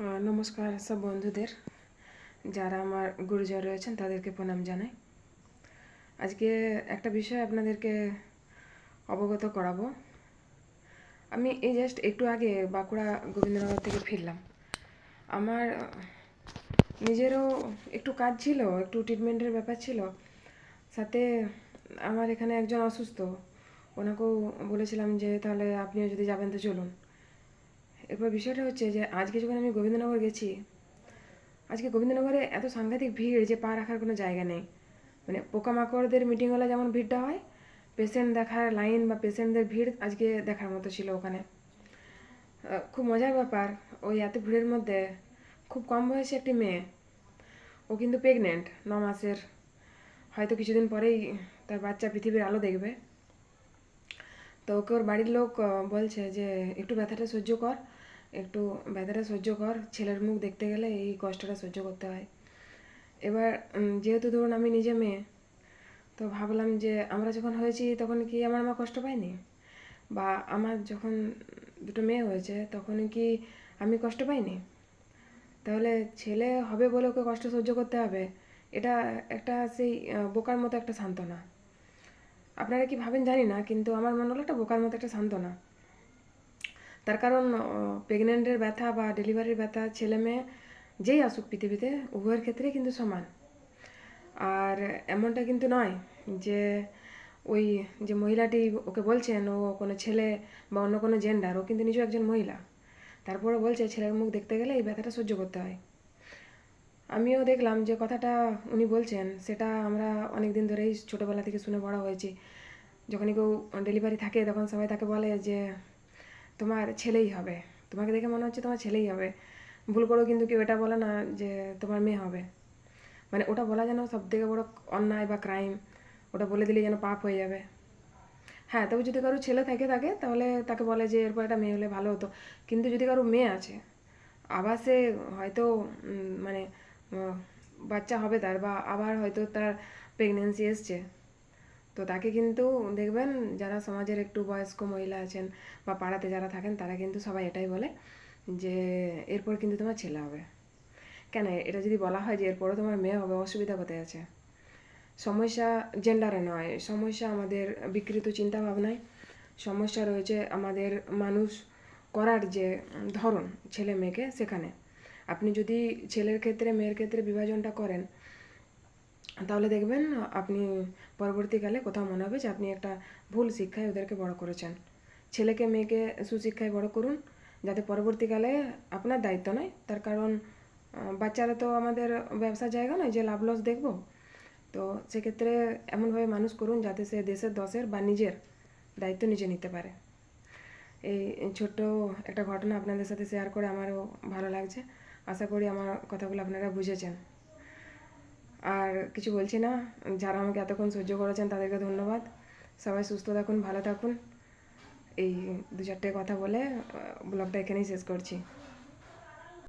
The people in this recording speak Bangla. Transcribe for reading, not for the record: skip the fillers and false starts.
নমস্কার সব বন্ধুদের, যারা আমার গুরুজন রয়েছেন তাদেরকে প্রণাম জানাই। আজকে একটা বিষয় আপনাদেরকে অবগত করাবো। আমি এই জাস্ট একটু আগে বাঁকুড়া গোবিন্দনগর থেকে ফিরলাম। আমার নিজেরও একটু কাজ ছিল, একটু ট্রিটমেন্টের ব্যাপার ছিল, সাথে আমার এখানে একজন অসুস্থ, ওনাকেও বলেছিলাম যে তাহলে আপনিও যদি যাবেন তো চলুন। এরপর বিষয়টা হচ্ছে যে আজকে যখন আমি গোবিন্দনগর গেছি, আজকে গোবিন্দনগরে এত সাংঘাতিক ভিড় যে পা রাখার কোনো জায়গা নেই। মানে পোকামাকড়দের মিটিং হলে যেমন ভিড়টা হয়, পেশেন্ট দেখার লাইন বা পেশেন্টদের ভিড় আজকে দেখার মতো ছিল ওখানে। খুব মজার ব্যাপার, ওই এত ভিড়ের মধ্যে খুব কম বয়সী একটি মেয়ে, ও কিন্তু প্রেগনেন্ট 9 মাসের, হয়তো কিছুদিন পরেই তার বাচ্চা পৃথিবীর আলো দেখবে। তো ওকে ওর বাড়ির লোক বলছে যে একটু ব্যথাটা সহ্য কর, একটু ব্যথাটা সহ্য কর, ছেলের মুখ দেখতে গেলে এই কষ্টটা সহ্য করতে হয়। এবার যেহেতু ধরুন আমি নিজে মেয়ে, তো ভাবলাম যে আমরা যখন হয়েছি তখন কি আমার মা কষ্ট পায়নি, বা আমার যখন দুটো মেয়ে হয়েছে তখন কি আমি কষ্ট পাইনি? তাহলে ছেলে হবে বলে ওকে কষ্ট সহ্য করতে হবে, এটা একটা সেই বোকার মতো একটা সান্ত্বনা। আপনারা কি ভাবেন জানি না, কিন্তু আমার মনে হলো একটা বোকার মতো একটা সান্ত্বনা। তার কারণ প্রেগনেন্টের ব্যথা বা ডেলিভারির ব্যথা ছেলে মেয়ে যেই আসুক পৃথিবীতে, উভয়ের ক্ষেত্রেই কিন্তু সমান। আর এমনটা কিন্তু নয় যে ওই যে মহিলাটি ওকে বলছেন ও কোনো ছেলে বা অন্য কোনো জেন্ডার, ও কিন্তু নিজেও একজন মহিলা, তারপরে বলছে ছেলের মুখ দেখতে গেলে এই ব্যথাটা সহ্য করতে হয়। আমিও দেখলাম যে কথাটা উনি বলছেন সেটা আমরা অনেক দিন ধরেই ছোটোবেলা থেকে শুনে বড় হয়েছি। যখনই কেউ ডেলিভারি থাকে তখন সবাই তাকে বলে যে তোমার ছেলেই হবে, তোমাকে দেখে মনে হচ্ছে তোমার ছেলেই হবে। ভুল করেও কিন্তু কেউ এটা বলে না যে তোমার মেয়ে হবে। মানে ওটা বলা যেন সবথেকে বড় অন্যায় বা ক্রাইম, ওটা বলে দিলে যেন পাপ হয়ে যাবে। হ্যাঁ, তবে যদি কারো ছেলে থাকে তাহলে তাকে বলে যে এরপর একটা মেয়ে হলে ভালো হতো। কিন্তু যদি কারো মেয়ে আছে, আবার সে হয়তো মানে উম, বাচ্চা হবে তার, বা আবার হয়তো তার প্রেগনেন্সি এসছে, তো তাকে কিন্তু দেখবেন যারা সমাজের একটু বয়স্ক মহিলা আছেন বা পাড়াতে যারা থাকেন তারা কিন্তু সবাই এটাই বলে যে এরপর কিন্তু তোমার ছেলে হবে। কেন এটা যদি বলা হয় যে এরপরও তোমার মেয়ে হবে, অসুবিধা কোথায় আছে? সমস্যা জেন্ডারে নয়, সমস্যা আমাদের বিকৃত চিন্তাভাবনায়, সমস্যা রয়েছে আমাদের মানুষ করার যে ধরন ছেলে মেয়েকে সেখানে। আপনি যদি ছেলের ক্ষেত্রে মেয়ের ক্ষেত্রে বিভাজনটা করেন, তাহলে দেখবেন আপনি পরবর্তীকালে কোথাও মনে হবে যে আপনি একটা ভুল শিক্ষায় ওদেরকে বড় করেছেন। ছেলেকে মেয়েকে সুশিক্ষায় বড় করুন, যাতে পরবর্তীকালে আপনার দায়িত্ব নয়, তার কারণ বাচ্চারা তো আমাদের ব্যবসার জায়গা নয় যে লাভ লস দেখব। তো সেক্ষেত্রে এমনভাবে মানুষ করুন যাতে সে দেশের দশের বা নিজের দায়িত্ব নিজে নিতে পারে। এই ছোট্ট একটা ঘটনা আপনাদের সাথে শেয়ার করে আমারও ভালো লাগছে। আশা করি আমার কথাগুলো আপনারা বুঝেছেন। আর কিছু বলছি না, যারা আমাকে এতক্ষণ সহ্য করেছেন তাদেরকে ধন্যবাদ। সবাই সুস্থ থাকুন, ভালো থাকুন। এই দু চারটে কথা বলে ব্লগটা এখানেই শেষ করছি।